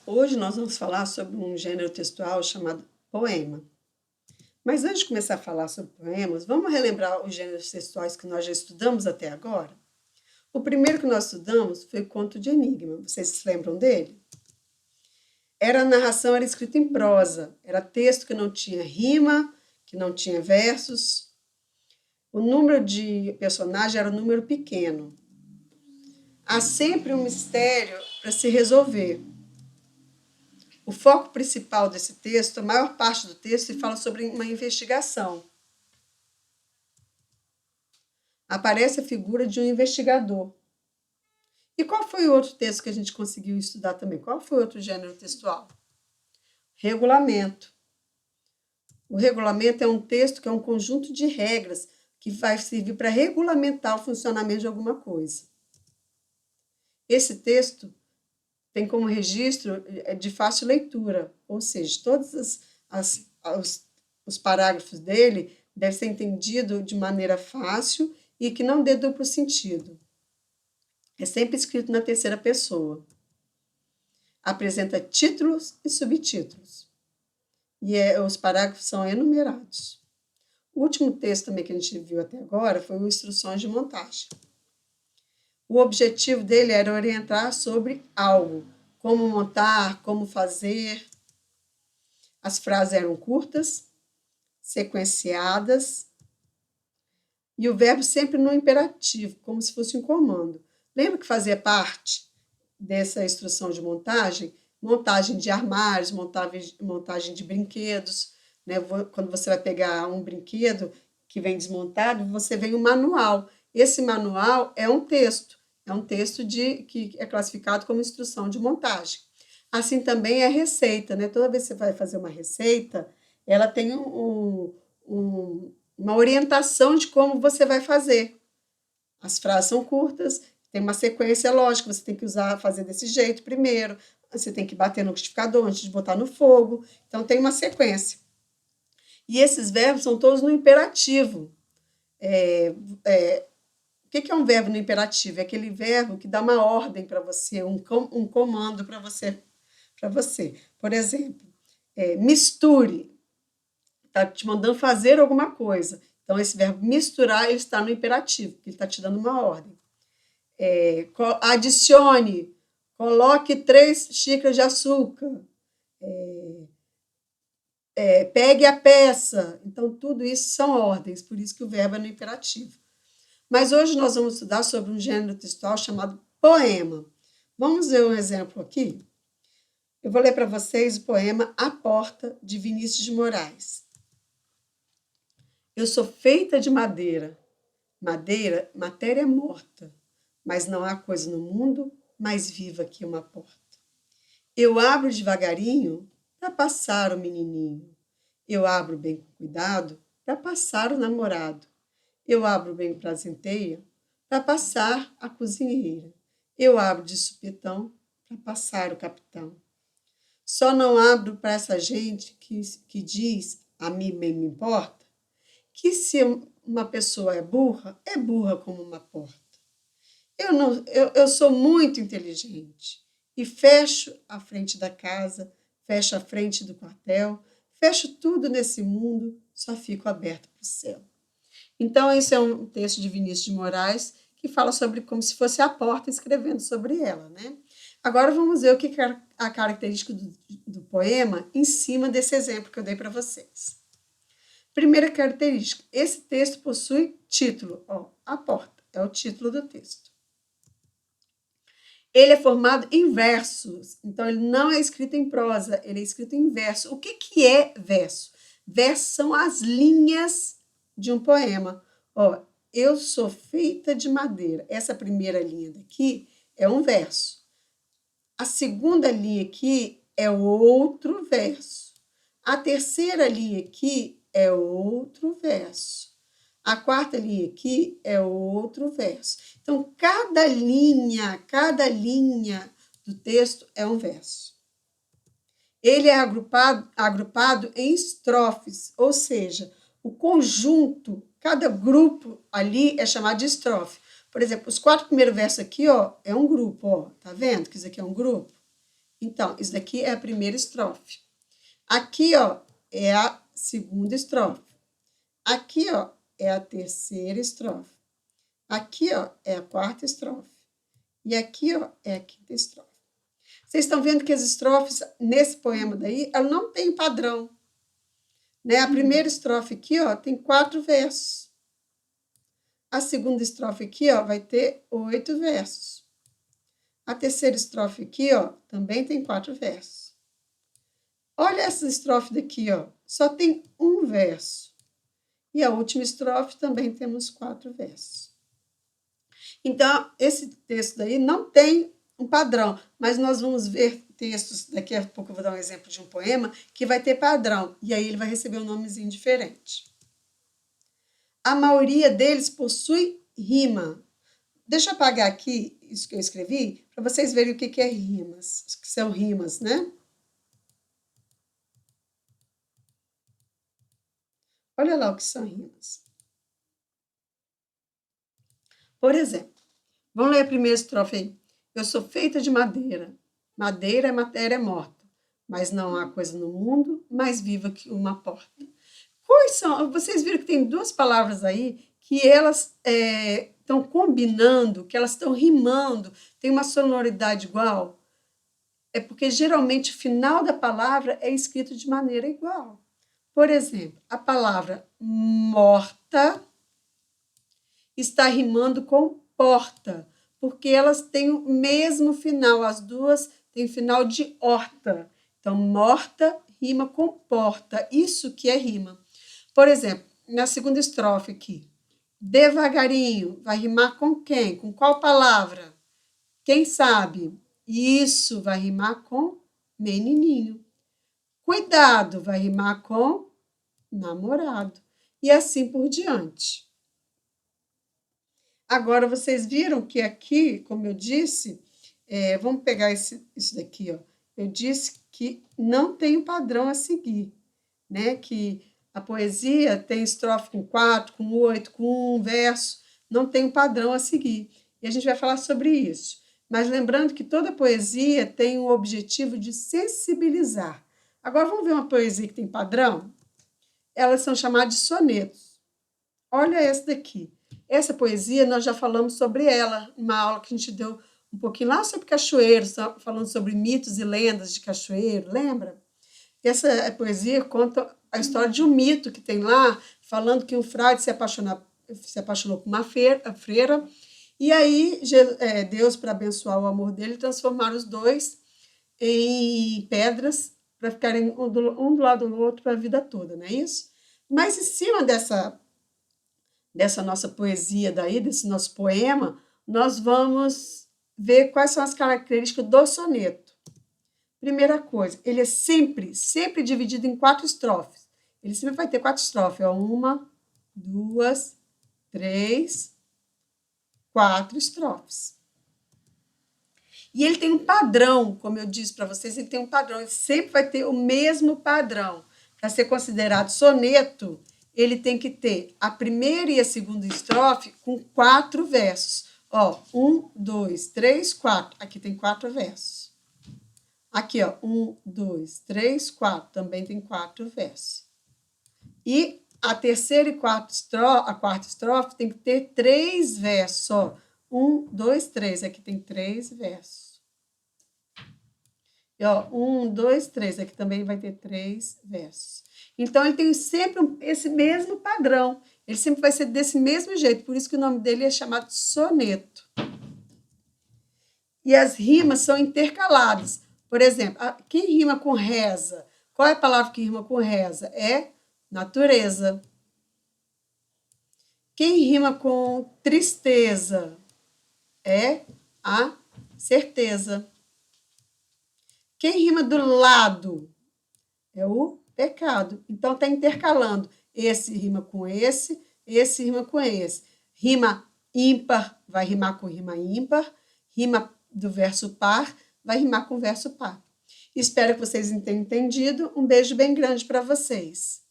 Hoje nós vamos falar sobre um gênero textual chamado poema. Mas antes de começar a falar sobre poemas, vamos relembrar os gêneros textuais que nós já estudamos até agora? O primeiro que nós estudamos foi o Conto de Enigma. Vocês se lembram dele? A narração era escrita em prosa, era texto que não tinha rima, que não tinha versos. O número de personagens era um número pequeno. Há sempre um mistério para se resolver. O foco principal desse texto, a maior parte do texto, fala sobre uma investigação. Aparece a figura de um investigador. E qual foi o outro texto que a gente conseguiu estudar também? Qual foi o outro gênero textual? Regulamento. O regulamento é um texto que é um conjunto de regras que vai servir para regulamentar o funcionamento de alguma coisa. Esse texto tem como registro de fácil leitura, ou seja, todos os parágrafos dele devem ser entendidos de maneira fácil e que não dê duplo sentido. É sempre escrito na terceira pessoa. Apresenta títulos e subtítulos. E os parágrafos são enumerados. O último texto também que a gente viu até agora foi o Instruções de Montagem. O objetivo dele era orientar sobre algo, como montar, como fazer. As frases eram curtas, sequenciadas, e o verbo sempre no imperativo, como se fosse um comando. Lembra que fazia parte dessa instrução de montagem? Montagem de armários, montagem de brinquedos. Né? Quando você vai pegar um brinquedo que vem desmontado, você vê um manual. Esse manual é um texto que é classificado como instrução de montagem. Assim também é a receita, né? Toda vez que você vai fazer uma receita, ela tem uma orientação de como você vai fazer. As frases são curtas, tem uma sequência lógica, você tem que fazer desse jeito primeiro, você tem que bater no liquidificador antes de botar no fogo, então tem uma sequência. E esses verbos são todos no imperativo. O que é um verbo no imperativo? É aquele verbo que dá uma ordem para você, um comando para você. Por exemplo, misture. Está te mandando fazer alguma coisa. Então, esse verbo misturar, ele está no imperativo, porque ele está te dando uma ordem. Adicione, coloque 3 xícaras de açúcar. Pegue a peça. Então, tudo isso são ordens, por isso que o verbo é no imperativo. Mas hoje nós vamos estudar sobre um gênero textual chamado poema. Vamos ver um exemplo aqui? Eu vou ler para vocês o poema A Porta, de Vinícius de Moraes. Eu sou feita de madeira. Madeira, matéria morta. Mas não há coisa no mundo mais viva que uma porta. Eu abro devagarinho para passar o menininho. Eu abro bem com cuidado para passar o namorado. Eu abro bem prazenteia para passar a cozinheira. Eu abro de supetão para passar o capitão. Só não abro para essa gente que diz, a mim bem me importa, que se uma pessoa é burra como uma porta. Eu sou muito inteligente e fecho a frente da casa, fecho a frente do quartel, fecho tudo nesse mundo, só fico aberto para o céu. Então, esse é um texto de Vinícius de Moraes que fala sobre como se fosse a porta escrevendo sobre ela, né? Agora vamos ver o que é a característica do poema em cima desse exemplo que eu dei para vocês. Primeira característica, esse texto possui título. A porta é o título do texto. Ele é formado em versos, então ele não é escrito em prosa, ele é escrito em verso. O que é verso? Versos são as linhas de um poema. Eu sou feita de madeira. Essa primeira linha daqui é um verso. A segunda linha aqui é outro verso. A terceira linha aqui é outro verso. A quarta linha aqui é outro verso. Então, cada linha do texto é um verso. Ele é agrupado em estrofes, ou seja, o conjunto, cada grupo ali é chamado de estrofe. Por exemplo, os 4 primeiros versos aqui, é um grupo, tá vendo que isso aqui é um grupo? Então, isso daqui é a primeira estrofe. Aqui, ó, é a segunda estrofe. Aqui, ó, é a terceira estrofe. Aqui, ó, é a quarta estrofe. E aqui, ó, é a quinta estrofe. Vocês estão vendo que as estrofes nesse poema daí, ela não tem padrão. Né? A primeira estrofe aqui, ó, tem 4 versos. A segunda estrofe aqui, ó, vai ter 8 versos. A terceira estrofe aqui, ó, também tem 4 versos. Olha essa estrofe daqui, ó, só tem um verso. E a última estrofe também temos 4 versos. Então, esse texto daí não tem um padrão, mas nós vamos ver textos, daqui a pouco eu vou dar um exemplo de um poema, que vai ter padrão, e aí ele vai receber um nomezinho diferente. A maioria deles possui rima. Deixa eu apagar aqui isso que eu escrevi, para vocês verem o que é rimas, que são rimas, né? Olha lá o que são rimas. Por exemplo, vamos ler a primeira estrofe aí. Eu sou feita de madeira. Madeira é matéria morta, mas não há coisa no mundo mais viva que uma porta. Quais são? Vocês viram que tem 2 palavras aí que elas estão combinando, que elas estão rimando, tem uma sonoridade igual? É porque geralmente o final da palavra é escrito de maneira igual. Por exemplo, a palavra morta está rimando com porta, porque elas têm o mesmo final, as duas têm final de horta. Então, morta rima com porta, isso que é rima. Por exemplo, na segunda estrofe aqui, devagarinho, vai rimar com quem? Com qual palavra? Quem sabe? Isso vai rimar com menininho. Cuidado, vai rimar com namorado. E assim por diante. Agora, vocês viram que aqui, como eu disse, vamos pegar isso daqui, ó. Eu disse que não tem um padrão a seguir, né? Que a poesia tem estrofe com 4, com 8, com 1 verso, não tem um padrão a seguir. E a gente vai falar sobre isso. Mas lembrando que toda poesia tem o objetivo de sensibilizar. Agora vamos ver uma poesia que tem padrão? Elas são chamadas de sonetos. Olha essa daqui. Essa poesia, nós já falamos sobre ela, uma aula que a gente deu um pouquinho lá sobre cachoeiro, falando sobre mitos e lendas de cachoeiro, lembra? Essa poesia conta a história de um mito que tem lá, falando que um frade se apaixonou por uma freira, e aí Deus, para abençoar o amor dele, transformaram os dois em pedras para ficarem um do lado do outro para a vida toda, não é isso? Mas em cima dessa nossa poesia daí, desse nosso poema, nós vamos ver quais são as características do soneto. Primeira coisa, ele é sempre dividido em 4 estrofes. Ele sempre vai ter 4 estrofes. 1, 2, 3, 4 estrofes. E ele tem um padrão, como eu disse para vocês, ele tem um padrão. Ele sempre vai ter o mesmo padrão. Para ser considerado soneto, ele tem que ter a primeira e a segunda estrofe com 4 versos. Ó, 1, 2, 3, 4. Aqui tem 4 versos. Aqui, ó, 1, 2, 3, 4. Também tem 4 versos. E a terceira e a quarta estrofe tem que ter 3 versos, ó. 1, 2, 3. Aqui tem 3 versos. E, ó, 1, 2, 3. Aqui também vai ter 3 versos. Então, ele tem sempre esse mesmo padrão. Ele sempre vai ser desse mesmo jeito. Por isso que o nome dele é chamado soneto. E as rimas são intercaladas. Por exemplo, quem rima com reza? Qual é a palavra que rima com reza? É natureza. Quem rima com tristeza? É a certeza. Quem rima do lado? É o pecado. Então, está intercalando. Esse rima com esse rima com esse. Rima ímpar vai rimar com rima ímpar. Rima do verso par vai rimar com verso par. Espero que vocês tenham entendido. Um beijo bem grande para vocês.